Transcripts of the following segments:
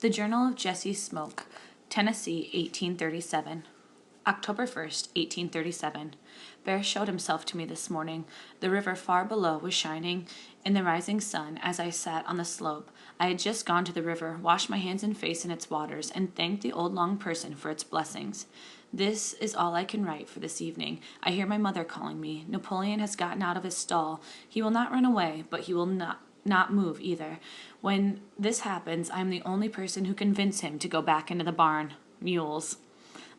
The Journal of Jesse Smoke, Tennessee, 1837. October 1st, 1837. Bear showed himself to me this morning. The river far below was shining in the rising sun as I sat on the slope. I had just gone to the river, washed my hands and face in its waters, and thanked the old long person for its blessings. This is all I can write for this evening. I hear my mother calling me. Napoleon has gotten out of his stall. He will not run away, but he will not move either. When this happens, I am the only person who can convince him to go back into the barn. Mules.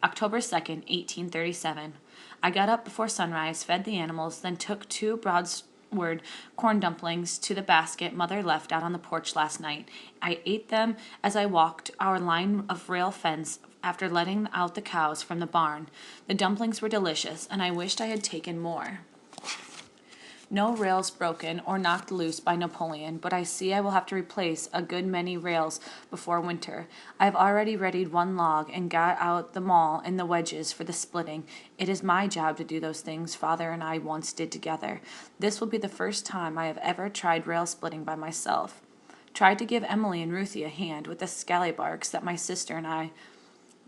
October 2nd, 1837. I got up before sunrise, fed the animals, then took 2 broadsword corn dumplings to the basket Mother left out on the porch last night. I ate them as I walked our line of rail fence after letting out the cows from the barn. The dumplings were delicious, and I wished I had taken more. No rails broken or knocked loose by Napoleon, but I see I will have to replace a good many rails before winter. I have already readied 1 log and got out the maul and the wedges for the splitting. It is my job to do those things Father and I once did together. This will be the first time I have ever tried rail splitting by myself. Tried to give Emily and Ruthie a hand with the scallybarks that my sister and I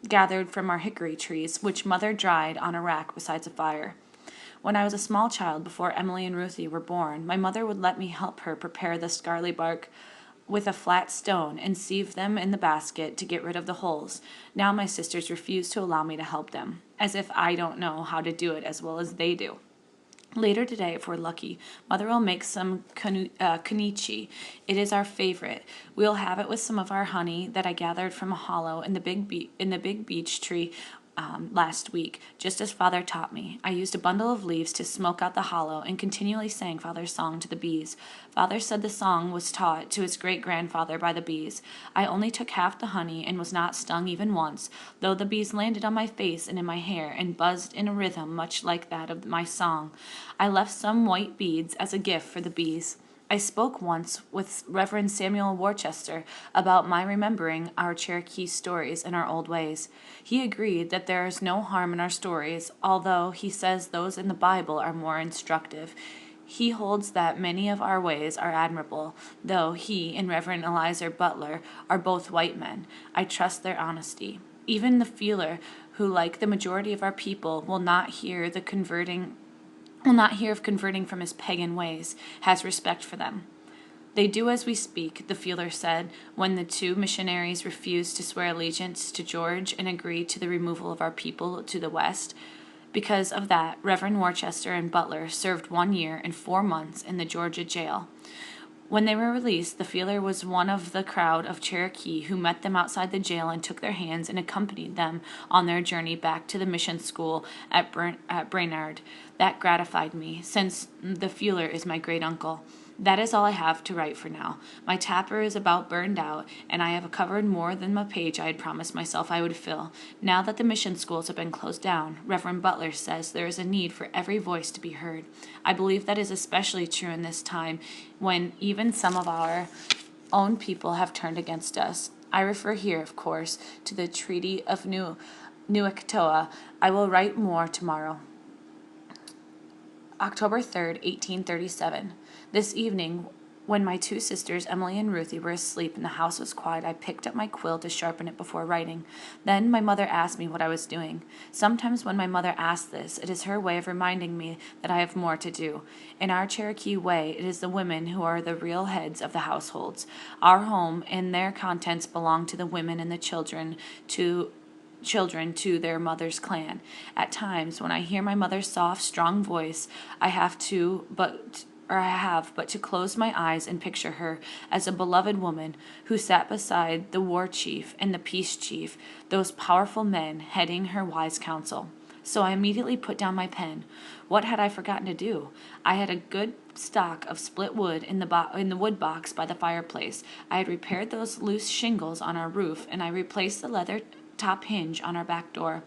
gathered from our hickory trees, which Mother dried on a rack beside a fire. When I was a small child, before Emily and Ruthie were born, my mother would let me help her prepare the scarly bark with a flat stone and sieve them in the basket to get rid of the holes. Now my sisters refuse to allow me to help them, as if I don't know how to do it as well as they do. Later today, if we're lucky, Mother will make some konichi. It is our favorite. We'll have it with some of our honey that I gathered from a hollow in the big beech tree last week, just as Father taught me. I used a bundle of leaves to smoke out the hollow and continually sang Father's song to the bees. Father said the song was taught to his great-grandfather by the bees. I only took half the honey and was not stung even once, though the bees landed on my face and in my hair and buzzed in a rhythm much like that of my song. I left some white beads as a gift for the bees. I spoke once with Reverend Samuel Worcester about my remembering our Cherokee stories and our old ways. He agreed that there is no harm in our stories, although he says those in the Bible are more instructive. He holds that many of our ways are admirable, though he and Reverend Eliezer Butler are both white men. I trust their honesty. Even the feeler, who, like the majority of our people, will not hear of converting from his pagan ways, has respect for them. They do as we speak, the feeler said, when the 2 missionaries refused to swear allegiance to George and agreed to the removal of our people to the west. Because of that, Reverend Worcester and Butler served 1 year and 4 months in the Georgia jail. When they were released, the feeler was one of the crowd of Cherokee who met them outside the jail and took their hands and accompanied them on their journey back to the mission school at Brainerd. That gratified me, since the feeler is my great-uncle. That is all I have to write for now. My tapper is about burned out, and I have covered more than the page I had promised myself I would fill. Now that the mission schools have been closed down, Reverend Butler says there is a need for every voice to be heard. I believe that is especially true in this time, when even some of our own people have turned against us. I refer here, of course, to the Treaty of Neuchâtel. I will write more tomorrow. October 3rd, 1837. This evening, when my 2 sisters, Emily and Ruthie, were asleep and the house was quiet, I picked up my quill to sharpen it before writing. Then my mother asked me what I was doing. Sometimes when my mother asks this, it is her way of reminding me that I have more to do. In our Cherokee way, it is the women who are the real heads of the households. Our home and their contents belong to the women and the children to their mother's clan. At times, when I hear my mother's soft, strong voice, I have but to close my eyes and picture her as a beloved woman who sat beside the war chief and the peace chief, those powerful men heading her wise counsel. So I immediately put down my pen. What had I forgotten to do? I had a good stock of split wood in the wood box by the fireplace. I had repaired those loose shingles on our roof, and I replaced the leather top hinge on our back door.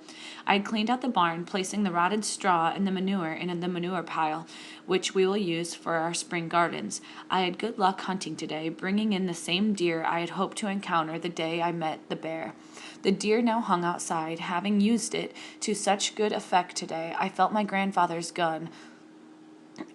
I had cleaned out the barn, placing the rotted straw and the manure in the manure pile, which we will use for our spring gardens. I had good luck hunting today, bringing in the same deer I had hoped to encounter the day I met the bear. The deer now hung outside, having used it to such good effect today. I felt my grandfather's gun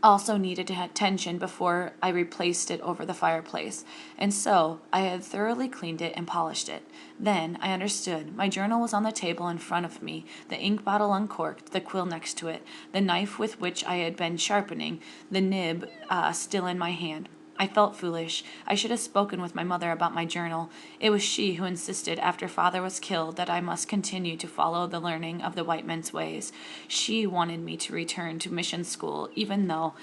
also needed attention before I replaced it over the fireplace, and so I had thoroughly cleaned it and polished it. Then I understood. My journal was on the table in front of me, the ink bottle uncorked, the quill next to it, the knife with which I had been sharpening, the nib still in my hand. I felt foolish. I should have spoken with my mother about my journal. It was she who insisted after father was killed that I must continue to follow the learning of the white men's ways. She wanted me to return to mission school, even though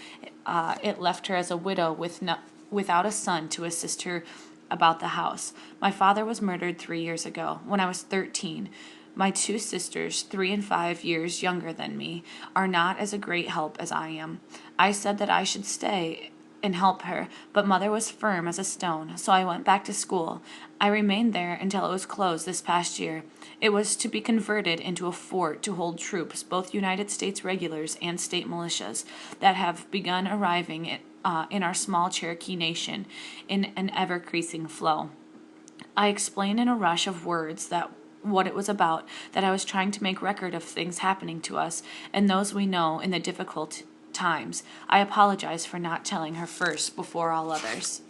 it left her as a widow without a son to assist her about the house. My father was murdered 3 years ago, when I was 13. My two sisters, 3 and 5 years younger than me, are not as a great help as I am. I said that I should stay and help her, but mother was firm as a stone, so I went back to school. I remained there until it was closed this past year. It was to be converted into a fort to hold troops, both United States regulars and state militias, that have begun arriving in our small Cherokee nation in an ever-increasing flow. I explained in a rush of words that what it was about, that I was trying to make record of things happening to us and those we know in the difficult times. I apologize for not telling her first before all others.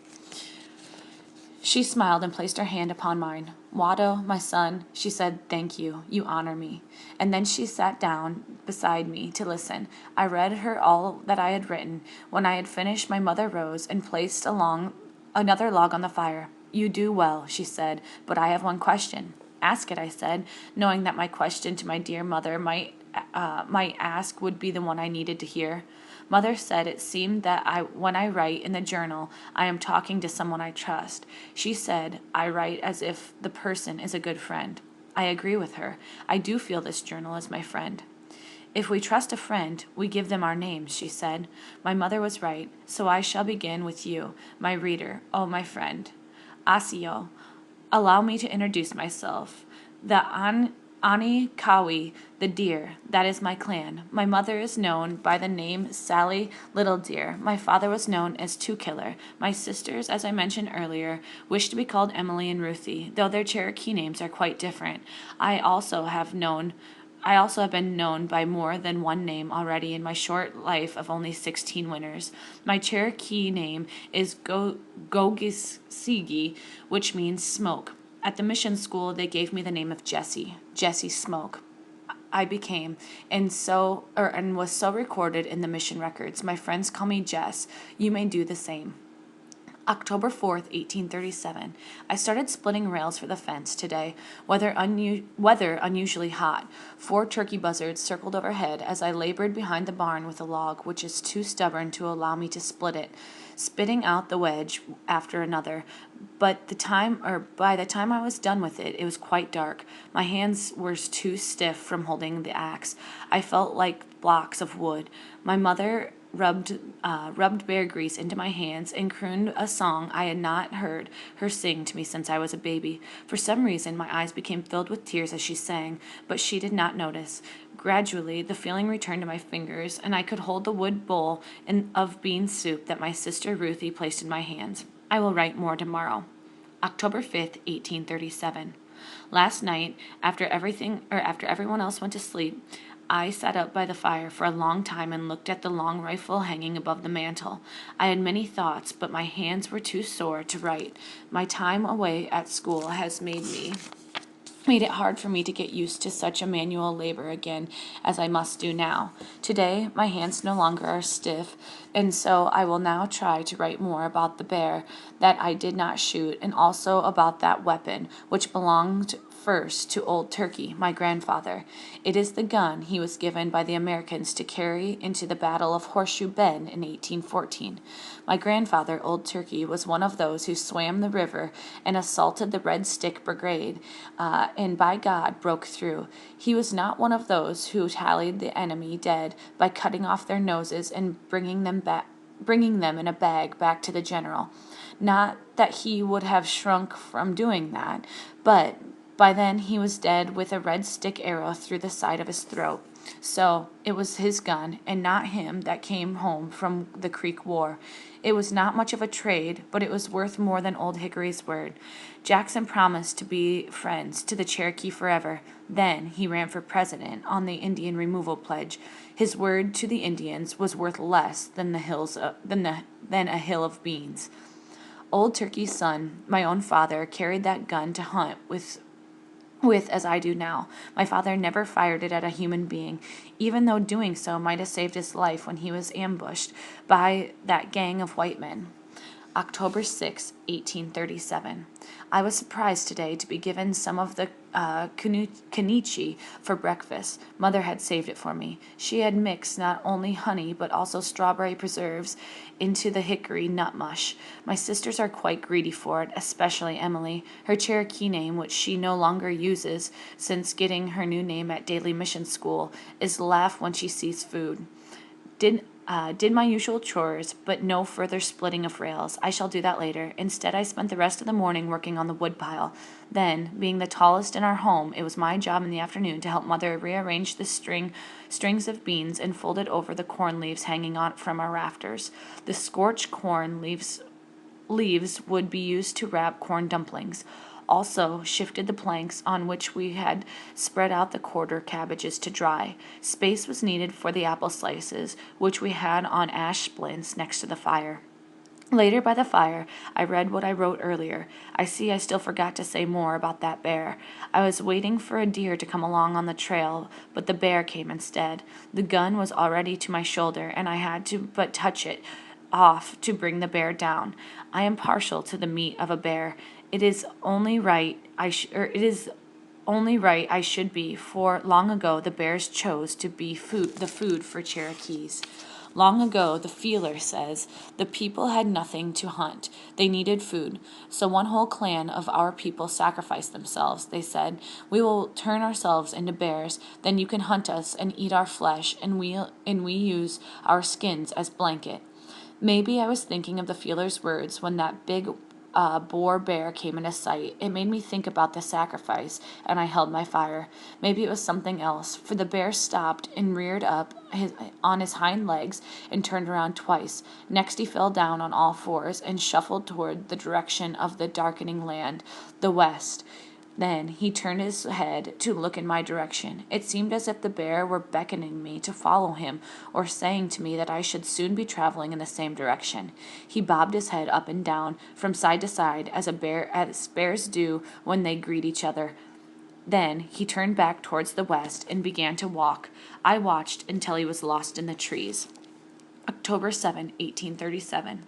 She smiled and placed her hand upon mine. Watto, my son, she said, thank you. You honor me. And then she sat down beside me to listen. I read her all that I had written. When I had finished, my mother rose and placed another log on the fire. You do well, she said, but I have one question. Ask it, I said, knowing that my question to my dear mother might ask would be the one I needed to hear. Mother said it seemed that when I write in the journal, I am talking to someone I trust. She said I write as if the person is a good friend. I agree with her. I do feel this journal is my friend. If we trust a friend, we give them our names, she said. My mother was right, so I shall begin with you, my reader, oh, my friend. Asio, allow me to introduce myself. The Ani Kawi, the deer, that is my clan. My mother is known by the name Sally Little Deer. My father was known as Two Killer. My sisters, as I mentioned earlier, wish to be called Emily and Ruthie, though their Cherokee names are quite different. I also have been known by more than one name already in my short life of only 16 winters. My Cherokee name is Gogisigi, which means smoke. At the mission school, they gave me the name of Jessie Smoke. I became, and was so recorded in the mission records. My friends call me Jess. You may do the same. October 4th, 1837. I started splitting rails for the fence today, weather unusually hot. 4 turkey buzzards circled overhead as I labored behind the barn with a log which is too stubborn to allow me to split it, spitting out the wedge after another. By the time I was done with it, it was quite dark. My hands were too stiff from holding the axe. I felt like blocks of wood. My mother rubbed bear grease into my hands and crooned a song I had not heard her sing to me since I was a baby. For some reason, my eyes became filled with tears as she sang, but she did not notice. Gradually, the feeling returned to my fingers, and I could hold the wood bowl of bean soup that my sister Ruthie placed in my hands. I will write more tomorrow. October 5th, 1837. Last night, after everyone else went to sleep, I sat up by the fire for a long time and looked at the long rifle hanging above the mantel. I had many thoughts, but my hands were too sore to write. My time away at school has made it hard for me to get used to such a manual labor again as I must do now. Today, my hands no longer are stiff, and so I will now try to write more about the bear that I did not shoot, and also about that weapon, which belonged first to Old Turkey, my grandfather. It is the gun he was given by the Americans to carry into the Battle of Horseshoe Bend in 1814. My grandfather, Old Turkey, was one of those who swam the river and assaulted the Red Stick Brigade, and by God broke through. He was not one of those who tallied the enemy dead by cutting off their noses and bringing them in a bag back to the general. Not that he would have shrunk from doing that, but by then he was dead with a red stick arrow through the side of his throat. So it was his gun and not him that came home from the Creek War. It was not much of a trade, but it was worth more than Old Hickory's word. Jackson promised to be friends to the Cherokee forever. Then he ran for president on the Indian removal pledge. His word to the Indians was worth less than than a hill of beans. Old Turkey's son, my own father, carried that gun to hunt with as I do now. My father never fired it at a human being, even though doing so might have saved his life when he was ambushed by that gang of white men. October 6, 1837. I was surprised today to be given some of the kenichi for breakfast. Mother had saved it for me. She had mixed not only honey but also strawberry preserves into the hickory nut mush. My sisters are quite greedy for it, especially Emily. Her Cherokee name, which she no longer uses since getting her new name at Daily Mission School, is Laugh when she sees food. Did my usual chores, but no further splitting of rails. I shall do that later. Instead, I spent the rest of the morning working on the woodpile. Then, being the tallest in our home, it was my job in the afternoon to help Mother rearrange the strings of beans and fold it over the corn leaves hanging on from our rafters. The scorched corn leaves would be used to wrap corn dumplings. Also shifted the planks on which we had spread out the quarter cabbages to dry. Space was needed for the apple slices, which we had on ash splints next to the fire. Later by the fire, I read what I wrote earlier. I see I still forgot to say more about that bear. I was waiting for a deer to come along on the trail, but the bear came instead. The gun was already to my shoulder, and I had to but touch it off to bring the bear down. I am partial to the meat of a bear. It is only right I should be, for long ago the bears chose to be the food for Cherokees. Long ago, the feeler says, the people had nothing to hunt. They needed food. So one whole clan of our people sacrificed themselves. They said, we will turn ourselves into bears, then you can hunt us and eat our flesh, and we use our skins as blanket. Maybe I was thinking of the feeler's words when that big boar bear came into sight. It made me think about the sacrifice, and I held my fire. Maybe it was something else, for the bear stopped and reared up on his hind legs and turned around twice. Next he fell down on all fours and shuffled toward the direction of the darkening land, the west. Then he turned his head to look in my direction. It seemed as if the bear were beckoning me to follow him, or saying to me that I should soon be traveling in the same direction. He bobbed his head up and down, from side to side, as bears do when they greet each other. Then he turned back towards the west and began to walk. I watched until he was lost in the trees. October 7, 1837.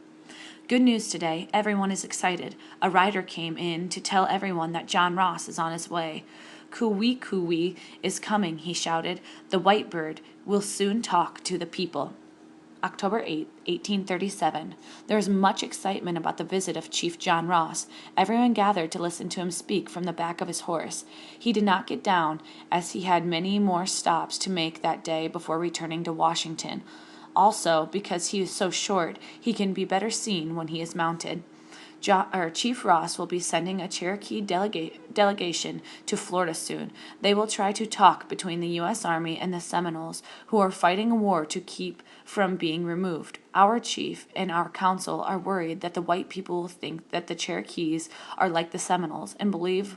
Good news today. Everyone is excited. A rider came in to tell everyone that John Ross is on his way. Coo-wee is coming, he shouted. The white bird will soon talk to the people. October 8, 1837. There was much excitement about the visit of Chief John Ross. Everyone gathered to listen to him speak from the back of his horse. He did not get down, as he had many more stops to make that day before returning to Washington. Also, because he is so short, he can be better seen when he is mounted. Chief Ross will be sending a Cherokee delegation to Florida soon. They will try to talk between the U.S. Army and the Seminoles, who are fighting a war to keep from being removed. Our chief and our council are worried that the white people will think that the Cherokees are like the Seminoles and believe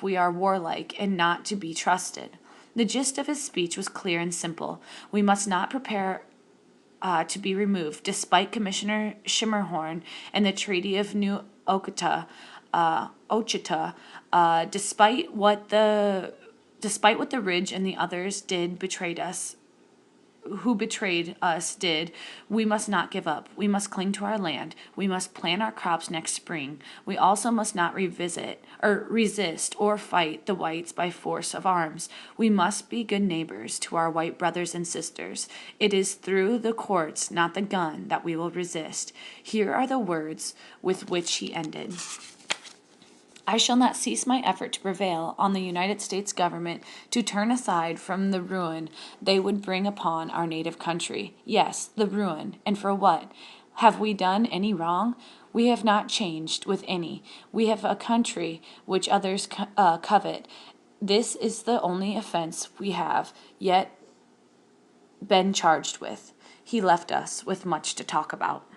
we are warlike and not to be trusted. The gist of his speech was clear and simple. We must not prepare to be removed, despite Commissioner Schermerhorn and the Treaty of New Ochita, despite what the Ridge and the others who betrayed us did, we must not give up. We must cling to our land. We must plant our crops next spring. We also must not resist or fight the whites by force of arms. We must be good neighbors to our white brothers and sisters. It is through the courts, not the gun, that we will resist. Here are the words with which he ended. I shall not cease my effort to prevail on the United States government to turn aside from the ruin they would bring upon our native country. Yes, the ruin. And for what? Have we done any wrong? We have not changed with any. We have a country which others covet, This is the only offense we have yet been charged with. He left us with much to talk about.